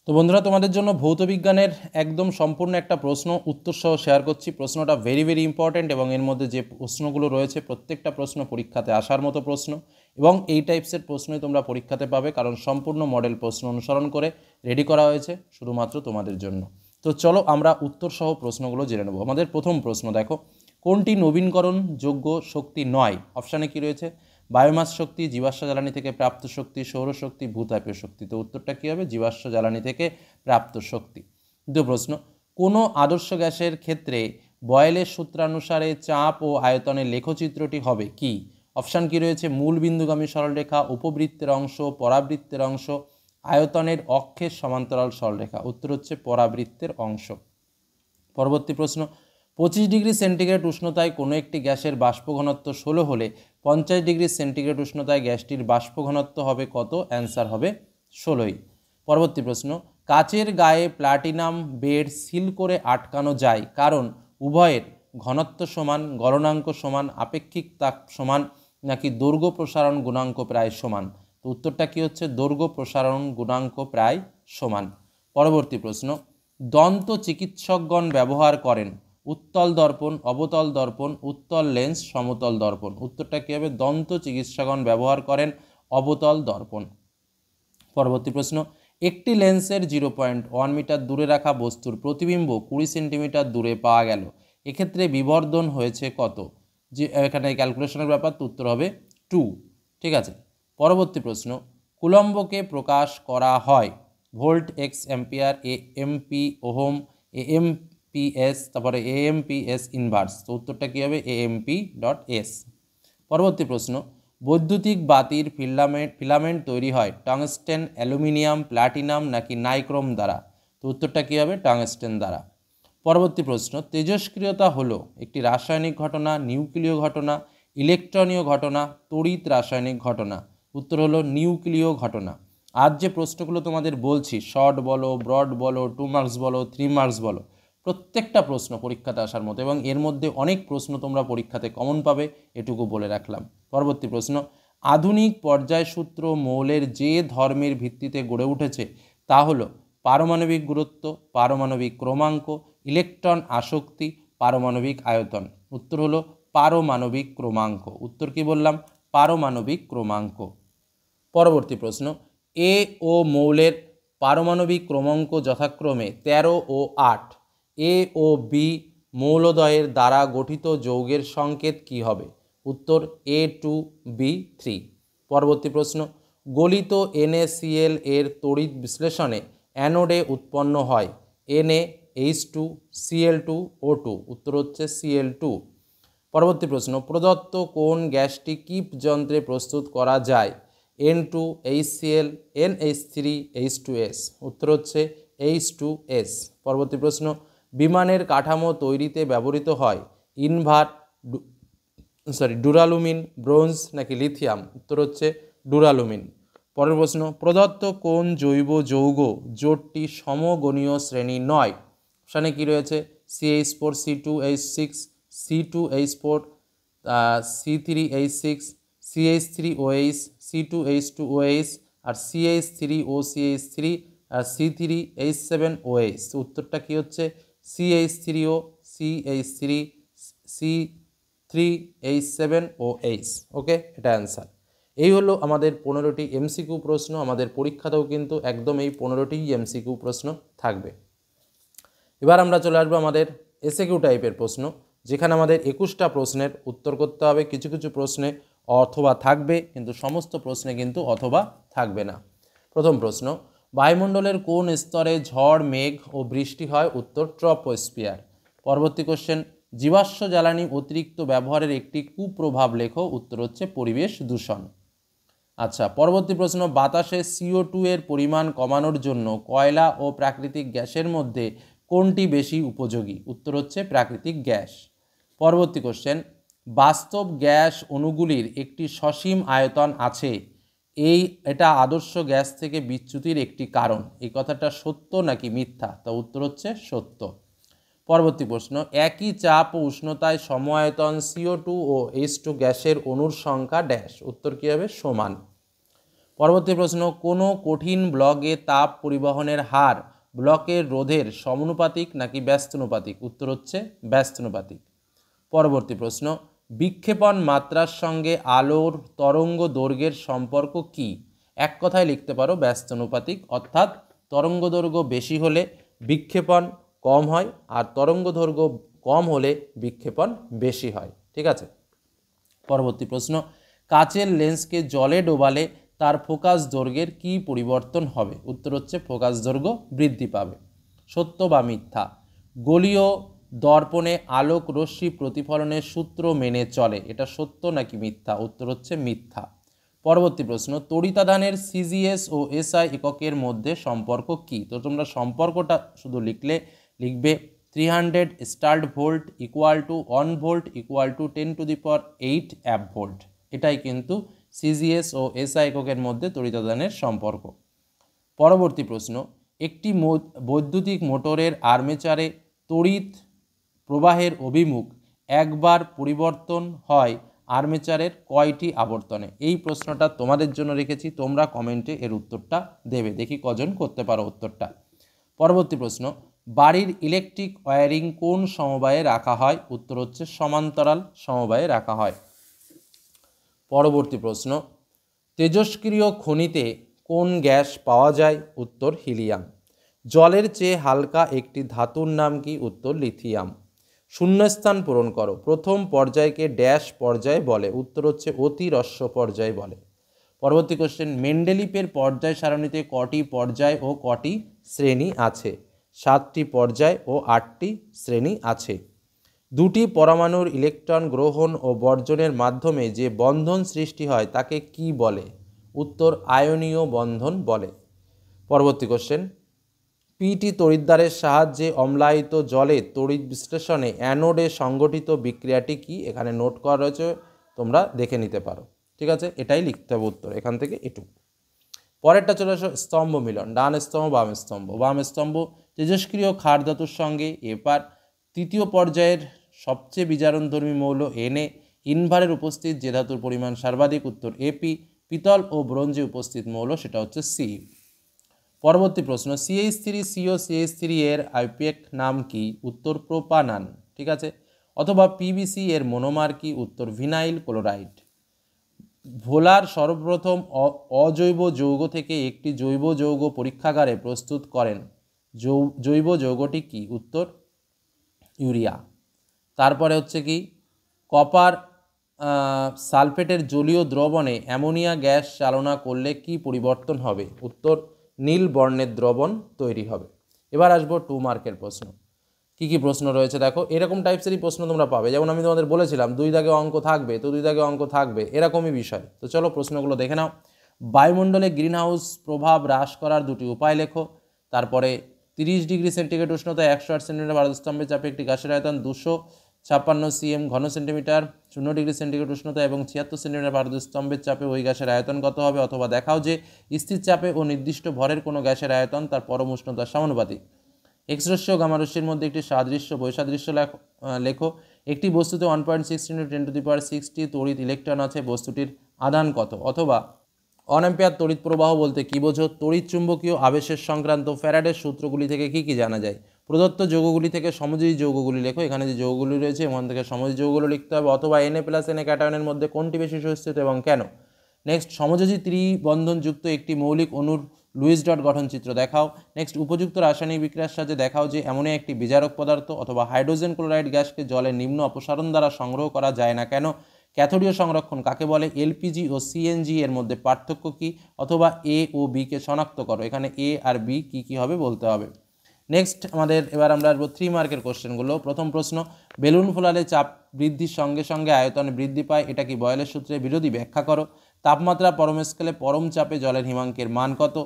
তো বন্ধুরা, তোমাদের জন্য ভৌত বিজ্ঞানের একদম সম্পূর্ণ একটা প্রশ্ন উত্তর সহ শেয়ার করছি। প্রশ্নটা ভেরি ইম্পর্ট্যান্ট এবং এর মধ্যে যে প্রশ্নগুলো রয়েছে প্রত্যেকটা প্রশ্ন পরীক্ষাতে আসার মতো প্রশ্ন এবং এই টাইপসের প্রশ্নই তোমরা পরীক্ষাতে পাবে, কারণ সম্পূর্ণ মডেল প্রশ্ন অনুসরণ করে রেডি করা হয়েছে শুধুমাত্র তোমাদের জন্য। তো চলো আমরা উত্তর সহ প্রশ্নগুলো জেনে নেব। আমাদের প্রথম প্রশ্ন দেখো, কোনটি নবীনকরণ যোগ্য শক্তি নয়? অপশানে কি রয়েছে? বায়োমাস শক্তি, জীবাশ্ম জ্বালানি থেকে প্রাপ্ত শক্তি, সৌরশক্তি, ভূতাপীয় শক্তি। তো উত্তরটা কী হবে? জীবাশ্ম জ্বালানি থেকে প্রাপ্ত শক্তি। দ্বিতীয় প্রশ্ন, কোনো আদর্শ গ্যাসের ক্ষেত্রে বয়েলের সূত্রানুসারে চাপ ও আয়তনের লেখচিত্রটি হবে কি? অপশান কি রয়েছে? মূল বিন্দুগামী সরলরেখা, উপবৃত্তের অংশ, পরাবৃত্তের অংশ, আয়তনের অক্ষের সমান্তরাল সরলরেখা। উত্তর হচ্ছে পরাবৃত্তের অংশ। পরবর্তী প্রশ্ন, 25 ডিগ্রি সেন্টিগ্রেড উষ্ণতায় কোনো একটি গ্যাসের বাষ্প ঘনত্ব 16 হলে 50 ডিগ্রি সেন্টিগ্রেড উষ্ণতায় গ্যাসটির বাষ্প ঘনত্ব হবে কত? অ্যান্সার হবে 16ই। পরবর্তী প্রশ্ন, কাচের গায়ে প্লাটিনাম বেড সিল করে আটকানো যায় কারণ উভয়ের ঘনত্ব সমান, গলনাঙ্ক সমান, আপেক্ষিক তাপ সমান, নাকি দৈর্ঘ্য প্রসারণ গুণাঙ্ক প্রায় সমান? তো উত্তরটা কি হচ্ছে? দৈর্ঘ্য প্রসারণ গুণাঙ্ক প্রায় সমান। পরবর্তী প্রশ্ন, দন্ত চিকিৎসকগণ ব্যবহার করেন উত্তল দর্পণ, অবতল দর্পণ, উত্তল লেন্স, সমতল দর্পণ। উত্তরটা কী হবে? দন্ত চিকিৎসকগণ ব্যবহার করেন অবতল দর্পণ। পরবর্তী প্রশ্ন, একটি লেন্সের 0.1 মিটার দূরে রাখা বস্তুর প্রতিবিম্ব 20 সেন্টিমিটার দূরে পাওয়া গেল, এক্ষেত্রে বিবর্ধন হয়েছে কত? যে এখানে ক্যালকুলেশনের ব্যাপার, তো উত্তর হবে 2। ঠিক আছে। পরবর্তী প্রশ্ন, কুলম্বকে প্রকাশ করা হয় volt, x ampere, AMP, ohm, AMPS, তারপরে এএমপিএস ইনভার্স। তো উত্তরটা কী হবে? এএমপি.এস। পরবর্তী প্রশ্ন, বৈদ্যুতিক বাতির ফিলামেন্ট তৈরি হয় টাংস্টেন, অ্যালুমিনিয়াম, প্লাটিনাম, নাকি নাইক্রোম দ্বারা? তো উত্তরটা কী হবে? টাংস্টেন দ্বারা। পরবর্তী প্রশ্ন, তেজস্ক্রিয়তা হলো একটি রাসায়নিক ঘটনা, নিউক্লিয় ঘটনা, ইলেকট্রনীয় ঘটনা, তড়িৎ রাসায়নিক ঘটনা? উত্তর হলো নিউক্লিয় ঘটনা। আজ যে প্রশ্নগুলো তোমাদের বলছি, শর্ট বলো, ব্রড বলো, 2 মার্কস বলো, 3 মার্কস বলো, প্রত্যেকটা প্রশ্ন পরীক্ষাতে আসার মতো এবং এর মধ্যে অনেক প্রশ্ন তোমরা পরীক্ষাতে কমন পাবে, এটুকু বলে রাখলাম। পরবর্তী প্রশ্ন, আধুনিক পর্যায়সূত্র মৌলের যে ধর্মের ভিত্তিতে গড়ে উঠেছে তা হলো পারমাণবিক গুরুত্ব, পারমাণবিক ক্রমাঙ্ক, ইলেকট্রন আসক্তি, পারমাণবিক আয়তন। উত্তর হলো পারমাণবিক ক্রমাঙ্ক। উত্তর কি বললাম? পারমাণবিক ক্রমাঙ্ক। পরবর্তী প্রশ্ন, এ ও মৌলের পারমাণবিক ক্রমাঙ্ক যথাক্রমে 13 ও 8। এ ও বি মৌলদ্বয়ের দ্বারা গঠিত যৌগের সংকেত কি হবে? উত্তর A2B3। পরবর্তী প্রশ্ন, গলিত NaCl এর তড়িৎ বিশ্লেষণে অ্যানোডে উৎপন্ন হয় NaH2Cl2O2। উত্তর হচ্ছে Cl2। পরবর্তী প্রশ্ন, প্রদত্ত কোন গ্যাসটি কিপ যন্ত্রে প্রস্তুত করা যায় N2HCl, NH3H2S? উত্তর হচ্ছে H2S। পরবর্তী প্রশ্ন, বিমানের কাঠামো তৈরিতে ব্যবহৃত হয় ডুরালুমিন, ব্রোঞ্জ, নাকি লিথিয়াম? উত্তর হচ্ছে ডুরালুমিন। পরের প্রশ্ন, প্রদত্ত কোন জৈব যৌগ জোটটি সমগণীয় শ্রেণী নয়? অপশানে কি রয়েছে? CH4, C2H6, C2H4, C3H6, CH3OH, C2H2OH, আর CH3OCH3, আর C3H7OH। উত্তরটা কি হচ্ছে? CH3O, CH3, C3H7OH। ওকে, এটা অ্যান্সার। এই হলো আমাদের 15টি এমসিকিউ প্রশ্ন। আমাদের পরীক্ষাতেও কিন্তু একদম এই 15টি এমসিকিউ প্রশ্ন থাকবে। এবার আমরা চলে আসবো আমাদের এসএকিউ টাইপের প্রশ্ন, যেখানে আমাদের 21টা প্রশ্নের উত্তর করতে হবে। কিছু কিছু প্রশ্নে অথবা থাকবে, কিন্তু সমস্ত প্রশ্নে কিন্তু অথবা থাকবে না। প্রথম প্রশ্ন, বায়ুমণ্ডলের কোন স্তরে ঝড়, মেঘ ও বৃষ্টি হয়? উত্তর ট্রপোস্ফিয়ার। পরবর্তী কোশ্চেন, জীবাশ্ম জ্বালানি অতিরিক্ত ব্যবহারের একটি কুপ্রভাব লেখো। উত্তর হচ্ছে পরিবেশ দূষণ। আচ্ছা, পরবর্তী প্রশ্ন, বাতাসে CO2 এর পরিমাণ কমানোর জন্য কয়লা ও প্রাকৃতিক গ্যাসের মধ্যে কোনটি বেশি উপযোগী? উত্তর হচ্ছে প্রাকৃতিক গ্যাস। পরবর্তী কোশ্চেন, বাস্তব গ্যাস অণুগুলির একটি সসীম আয়তন আছে, এটা আদর্শ গ্যাস থেকে বিচ্যুতির একটি কারণ। এই কথাটা সত্য নাকি মিথ্যা? তা উত্তর হচ্ছে সত্য। পরবর্তী প্রশ্ন, একই চাপ ও উষ্ণতায় সমআয়তন CO2 ও H2 গ্যাসের অণুর সংখ্যা ড্যাশ। উত্তর কী হবে? সমান। পরবর্তী প্রশ্ন, কোনো কঠিন ব্লকে তাপ পরিবহনের হার ব্লকের রোধের সমানুপাতিক নাকি ব্যস্তানুপাতিক? উত্তর হচ্ছে ব্যস্তানুপাতিক। পরবর্তী প্রশ্ন, বিক্ষেপণ মাত্রার সঙ্গে আলোর তরঙ্গ দৈর্ঘ্যের সম্পর্ক কি? এক কথায় লিখতে পারো ব্যস্তানুপাতিক, অর্থাৎ তরঙ্গ দৈর্ঘ্য বেশি হলে বিক্ষেপণ কম হয় আর তরঙ্গ দৈর্ঘ্য কম হলে বিক্ষেপণ বেশি হয়। ঠিক আছে। পরবর্তী প্রশ্ন, কাচের লেন্সকে জলে ডোবালে তার ফোকাস দৈর্ঘ্যের কি পরিবর্তন হবে? উত্তর হচ্ছে ফোকাস দৈর্ঘ্য বৃদ্ধি পাবে। সত্য বা মিথ্যা? গোলীয় দর্পণে আলোক রশ্মি প্রতিফলনের সূত্র মেনে চলে, এটা সত্য নাকি মিথ্যা? উত্তর হচ্ছে মিথ্যা। পরবর্তী প্রশ্ন, তড়িতাধানের সিজিএস ও এসআই এককের মধ্যে সম্পর্ক কি? তো তোমরা সম্পর্কটা শুধু লিখবে 300 start volt equal to 1 volt equal to 10⁸ amp volt. এটাই কিন্তু সিজিএস ও এসআই এককের মধ্যে তড়িতাধানের সম্পর্ক। পরবর্তী প্রশ্ন, একটি বৈদ্যুতিক মোটরের আর্মেচারে তড়িৎ প্রবাহের অভিমুখ একবার পরিবর্তন হয় আর্মেচারের কয়টি আবর্তনে? এই প্রশ্নটা তোমাদের জন্য রেখেছি, তোমরা কমেন্টে এর উত্তরটা দেবে, দেখি কজন করতে পারো উত্তরটা। পরবর্তী প্রশ্ন, বাড়ির ইলেকট্রিক ওয়্যারিং কোন সমবায়ে রাখা হয়? উত্তর হচ্ছে সমান্তরাল সমবায়ে রাখা হয়। পরবর্তী প্রশ্ন, তেজস্ক্রিয় খনিতে কোন গ্যাস পাওয়া যায়? উত্তর হিলিয়াম। জলের চেয়ে হালকা একটি ধাতুর নাম কি? উত্তর লিথিয়াম। শূন্যস্থান পূরণ করো। প্রথম পর্যায়কে ড্যাশ পর্যায় বলে? উত্তর হচ্ছে অতিরস্য পর্যায় বলে। পরবর্তী কোশ্চেন, মেন্ডেলিপের পর্যায় সারণীতে কটি পর্যায় ও কটি শ্রেণী আছে? 7টি পর্যায় ও 8টি শ্রেণী আছে। দুটি পরমাণুর ইলেকট্রন গ্রহণ ও বর্জনের মাধ্যমে যে বন্ধন সৃষ্টি হয় তাকে কি বলে? উত্তর আয়নীয় বন্ধন বলে। পরবর্তী কোশ্চেন, পিটি তড়িৎদ্বারের সাহায্যে অম্লায়িত জলে তড়িৎ বিশ্লেষণে অ্যানোডে সংগঠিত বিক্রিয়াটি কি? এখানে নোট করা রয়েছে, তোমরা দেখে নিতে পারো। ঠিক আছে, এটাই লিখতে হবে উত্তর, এখান থেকে এটুকু। পরেরটা চলে আসো স্তম্ভ মিলন, ডান স্তম্ভ বাম স্তম্ভ। বাম স্তম্ভ তেজস্ক্রিয় ক্ষার ধাতুর সঙ্গে এপার তৃতীয় পর্যায়ের সবচেয়ে বিজারণধর্মী মৌল এনএ ইনভারের উপস্থিত যে ধাতুর পরিমাণ সর্বাধিক? উত্তর এপি। পিতল ও ব্রোঞ্জে উপস্থিত মৌল সেটা হচ্ছে সি। পরবর্তী প্রশ্ন, CH3 CO CH3 এর আইপিএক নাম কি? উত্তর প্রোপানান। ঠিক আছে। অথবা পিবিসি এর মনোমার কি? উত্তর ভিনাইল ক্লোরাইড। ভোলার সর্বপ্রথম অজৈব যৌগ থেকে একটি জৈব যৌগ পরীক্ষাগারে প্রস্তুত করেন, জৈব যৌগটি কি? উত্তর ইউরিয়া। তারপরে হচ্ছে কি, কপার সালফেটের জলীয় দ্রবণে অ্যামোনিয়া গ্যাস চালনা করলে কি পরিবর্তন হবে? উত্তর নীল বর্ণের দ্রবণ তৈরি হবে। এবার আসবো 2 মার্কের প্রশ্ন। কি কি প্রশ্ন রয়েছে দেখো, এরকম টাইপসেরই প্রশ্ন তোমরা পাবে, যেমন আমি তোমাদের বলেছিলাম 2 দাগে অঙ্ক থাকবে, তো 2 দাগে অঙ্ক থাকবে, এরকমই বিষয়। তো চলো প্রশ্নগুলো দেখে নাও। বায়ুমণ্ডলে গ্রিনহাউস প্রভাব হ্রাস করার 2টি উপায় লেখো। তারপরে 30 ডিগ্রি সেন্টিগ্রেড উষ্ণতায় 108 সেন্টিমিটার ভারতস্তম্ভের চাপে একটি গ্যাসের আয়তন 256 cm ঘন সেন্টিমিটার, 0 ডিগ্রি সেন্টিগ্রেড উষ্ণতা এবং 76 সেন্টিমিটার ভারতস্তম্ভের চাপে ওই গ্যাসের আয়তন কত হবে? অথবা দেখাও যে স্থির চাপে ও নির্দিষ্ট ভরের কোনো গ্যাসের আয়তন তার পরম উষ্ণতার সমানুপাতিক। এক্স রশ্মি ও গামা রশ্মির মধ্যে একটি সাদৃশ্য বৈসাদৃশ্য লেখো। একটি বস্তুতে 1.6 × 10⁶ তড়িৎ ইলেকট্রন আছে, বস্তুটির আধান কত? অথবা 1 অ্যাম্পিয়ার তড়িৎ প্রবাহ বলতে কী বোঝো? তড়িৎ চুম্বকীয় আবেশের সংক্রান্ত ফ্যারাডের সূত্রগুলি থেকে কি কি জানা যায়? প্রদত্ত যৌগগুলি থেকে সমযোজী যৌগগুলি লেখো। এখানে যে যৌগগুলি রয়েছে এখান থেকে সমযোজী যৌগগুলো লিখতে হবে। অথবা Na+Na ক্যাটায়নের মধ্যে কোনটি বেশি সুস্থিত এবং কেন? নেক্সট, সমযোজী ত্রিবন্ধনযুক্ত একটি মৌলিক অণুর লুইস ডট গঠন চিত্র দেখাও। নেক্সট, উপযুক্ত রাসায়নিক বিক্রিয়ার সাহায্যে দেখাও যে অ্যামোনিয়া একটি বিজারক পদার্থ। অথবা হাইড্রোজেন ক্লোরাইড গ্যাসকে জলের নিম্ন অপসারণ দ্বারা সংগ্রহ করা যায় না কেন? ক্যাথোডীয় সংরক্ষণ কাকে বলে? এলপিজি ও সিএনজি এর মধ্যে পার্থক্য কি? অথবা এ ও বি কে শনাক্ত করো। এখানে এ আর বি কি কি হবে বলতে হবে। নেক্সট এবার আমরা আসবো 3 মার্কের কোশ্চেনগুলো। প্রথম প্রশ্ন, বেলুন ফোলালে চাপ বৃদ্ধির সঙ্গে সঙ্গে আয়তন বৃদ্ধি পায়, এটা কি বয়েলের সূত্রের বিরোধী? ব্যাখ্যা করো। তাপমাত্রা পরম স্কেলে পরম চাপে জলের হিমাঙ্কের মান কত?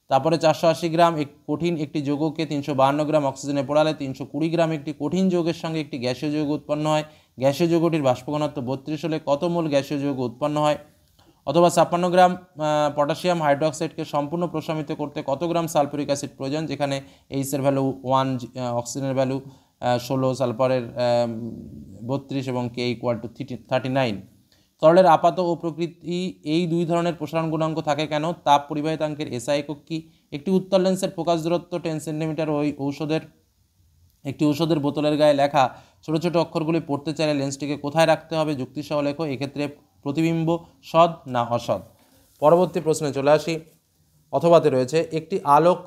তারপরে 480 গ্রাম কঠিন একটি যৌগকে 352 গ্রাম অক্সিজেনে পোড়ালে 320 গ্রাম একটি কঠিন যৌগের সঙ্গে একটি গ্যাসীয় যৌগ উৎপন্ন হয়। গ্যাসীয় যৌগটির বাষ্প ঘনত্ব 32 হলে কত মোল গ্যাসীয় যৌগ উৎপন্ন হয়? অথবা 56 গ্রাম পটাশিয়াম হাইড্রোক্সাইডকে সম্পূর্ণ প্রশমিত করতে কত গ্রাম সালফিউরিক অ্যাসিড প্রয়োজন? যেখানে এইচের ভ্যালু 1, অক্সিজেনের ভ্যালু 16, সালফারের 32 এবং K = 39। তরলের আপাত ও প্রকৃতি এই দুই ধরনের প্রসারণ গুণাঙ্ক থাকে কেন? তাপ পরিবাহিতাঙ্কের এসআই একক কি? একটি উত্তল লেন্সের ফোকাস দূরত্ব 10 সেন্টিমিটার। একটি ঔষধের বোতলের গায়ে লেখা ছোট ছোট অক্ষরগুলি পড়তে চাইলে লেন্সটিকে কোথায় রাখতে হবে? যুক্তিসহ লেখো। এক্ষেত্রে প্রতিবিম্ব সৎ না অসৎ? পরবর্তী প্রশ্নে চলে আসি। অথবাতে রয়েছে একটি আলোক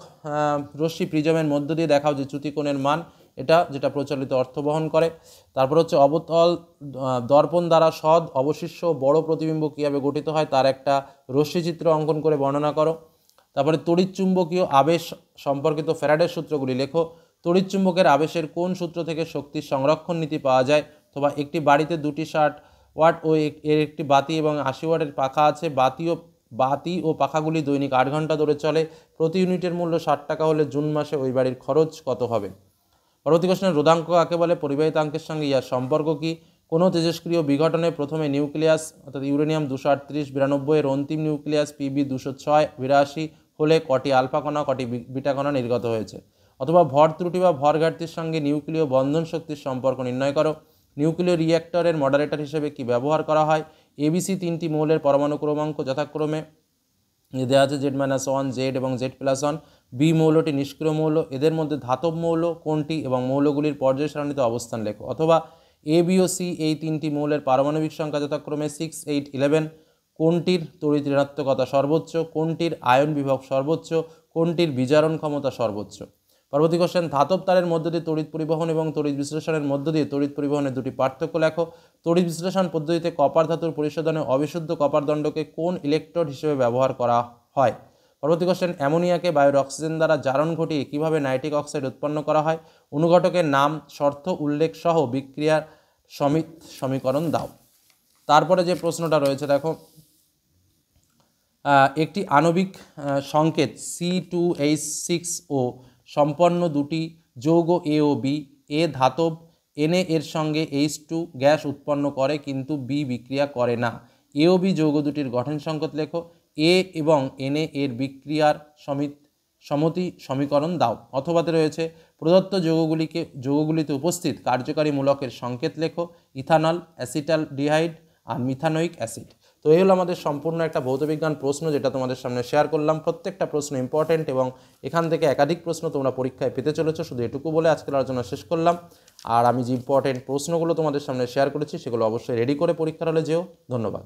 রশ্মি প্রিজমের মধ্য দিয়ে দেখাও যে চ্যুতিকোণের মান, এটা যেটা প্রচলিত অর্থ বহন করে। তারপর হচ্ছে অবতল দর্পণ দ্বারা সৎ অবশিষ্ট বড় প্রতিবিম্ব কীভাবে গঠিত হয় তার একটা রশ্মিচিত্র অঙ্কন করে বর্ণনা করো। তারপরে তড়িৎচুম্বকীয় আবেশ সম্পর্কিত ফ্যারাডের সূত্রগুলি লেখো। তড়িৎচুম্বকের আবেশের কোন সূত্র থেকে শক্তির সংরক্ষণ নীতি পাওয়া যায়? অথবা একটি বাড়িতে 2টি 60 ওয়াট ও এর একটি বাতি এবং 80 ওয়াটের পাখা আছে। বাতি ও পাখাগুলি দৈনিক 8 ঘন্টা ধরে চলে। প্রতি ইউনিটের মূল্য 60 টাকা হলে জুন মাসে ওই বাড়ির খরচ কত হবে? পরবর্তী প্রশ্নের রোধাঙ্ক কাকে বলে? পরিবাহিতাঙ্কের সঙ্গে ইয়ার সম্পর্ক কি? কোনো তেজস্ক্রিয় বিঘটনে প্রথমে নিউক্লিয়াস অর্থাৎ ইউরেনিয়াম 238-92 এর অন্তিম নিউক্লিয়াস PB 206-82 হলে কটি আলফা কণা কটি বিটা কণা নির্গত হয়েছে? অথবা ভর ত্রুটি বা ভর ঘাটতির সঙ্গে নিউক্লিয় বন্ধন শক্তির সম্পর্ক নির্ণয় করো। নিউক্লিয় রিঅ্যাক্টরের মডারেটর হিসেবে কি ব্যবহার করা হয়? ABC 3টি মৌলের পরমাণু ক্রমাঙ্ক যথাক্রমে দেওয়া আছে Z-1, Z এবং Z+1। বি মৌলটি নিষ্ক্রিয় মৌল। এদের মধ্যে ধাতব মৌল কোনটি এবং মৌলগুলির পর্যায় সারণীতে অবস্থান লেখো। অথবা A, B ও C এই 3টি মৌলের পারমাণবিক সংখ্যা যথাক্রমে 6, 8, 11। কোনটির তড়িৎ ঋণাত্মকতা সর্বোচ্চ? কোনটির আয়ন বিভব সর্বোচ্চ? কোনটির বিজারণ ক্ষমতা সর্বোচ্চ? পরবর্তী কোশ্চেন, ধাতব তারের মধ্য দিয়ে তড়িৎ পরিবহন এবং তড়িৎ বিশ্লেষণের মধ্য দিয়ে তড়িৎ পরিবহনের দুটি পার্থক্য লেখো। তড়িৎ বিশ্লেষণ পদ্ধতিতে কপার ধাতুর পরিশোধনে অবিশুদ্ধ কপার দণ্ডকে কোন ইলেকট্রোড হিসেবে ব্যবহার করা হয়? পরবর্তী কোশ্চেন, অ্যামোনিয়াকে বায়ুর অক্সিজেন দ্বারা জারণ ঘটিয়ে কিভাবে নাইট্রিক অক্সাইড উৎপন্ন করা হয়? অনুঘটকের নাম, শর্ত উল্লেখ সহ বিক্রিয়ার সমীকরণ দাও। তারপরে যে প্রশ্নটা রয়েছে দেখো, একটি আণবিক সংকেত C2H6O সম্পন্ন দুটি যৌগ A ও B। এ ধাতব Na এর সঙ্গে H2 গ্যাস উৎপন্ন করে কিন্তু B বিক্রিয়া করে না। A ও B যৌগ দুটির গঠন সংকেত লেখো। A এবং Na এর বিক্রিয়ার সমতি সমীকরণ দাও। অথবাতে রয়েছে প্রদত্ত যৌগগুলিতে উপস্থিত কার্যকারী মূলকের সংকেত লেখো। ইথানল, অ্যাসিটালডিহাইড আর মিথানোইক অ্যাসিড। তো এই হলো আমাদের সম্পূর্ণ একটা ভৌতবিজ্ঞান প্রশ্ন যেটা তোমাদের সামনে শেয়ার করলাম। প্রত্যেকটা প্রশ্ন ইম্পর্টেন্ট এবং এখান থেকে একাধিক প্রশ্ন তোমরা পরীক্ষায় পেতে চলেছো। শুধু এটুকু বলে আজকের আলোচনা শেষ করলাম। আর আমি যে ইম্পর্টেন্ট প্রশ্নগুলো তোমাদের সামনে শেয়ার করেছি সেগুলো অবশ্যই রেডি করে পরীক্ষার হলে যেও। ধন্যবাদ।